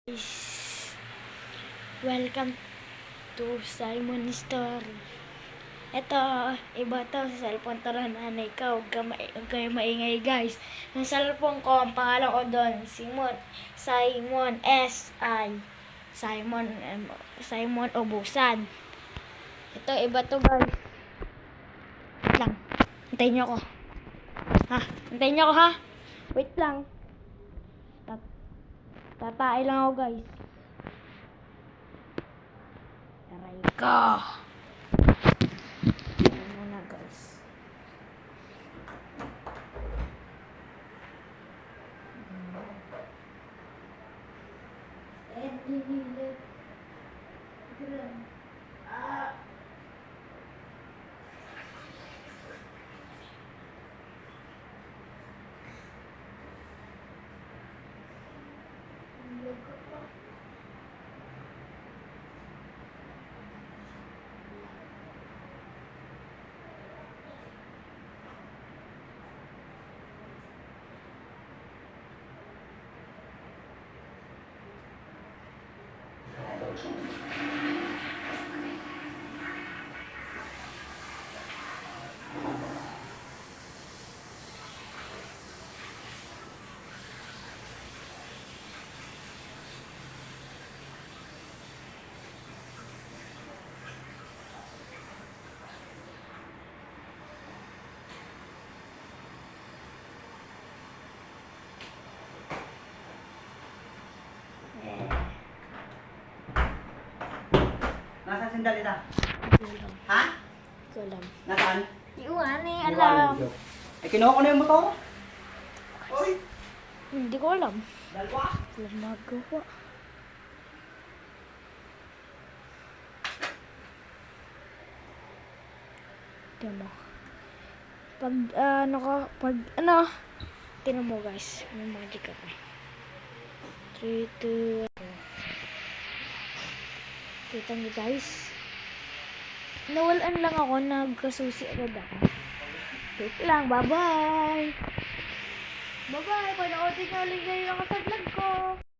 Guys, welcome to Simon Story. Ito, iba to sa cellphone to lang nanay ka. Huwag kayo maingay guys. Yung cellphone ko, ang pangalan ko doon, Simon S.I. Simon Obusan. Ito, iba to guys. Wait lang. Hintayin nyo ako. Hintayin nyo ako ha. Wait lang. Tatay lang ako guys. Aray ka. Ayan muna guys. Nasaan sandalita? Hindi ko Ha? alam. Nasaan? Iwan eh, alam. Eh, kinuha ko na yung motor. Oy, Hindi ko alam. dalawa. Alam magawa. Tignan mo. Tignan mo guys. May magic ako. 3, 2, 1. Kita niyo guys. Nawalan lang ako. Nagkasusi agad ako. Wait lang. Bye-bye. Bye-bye. Panoodin nyo ulit ngayon ako sa vlog ko.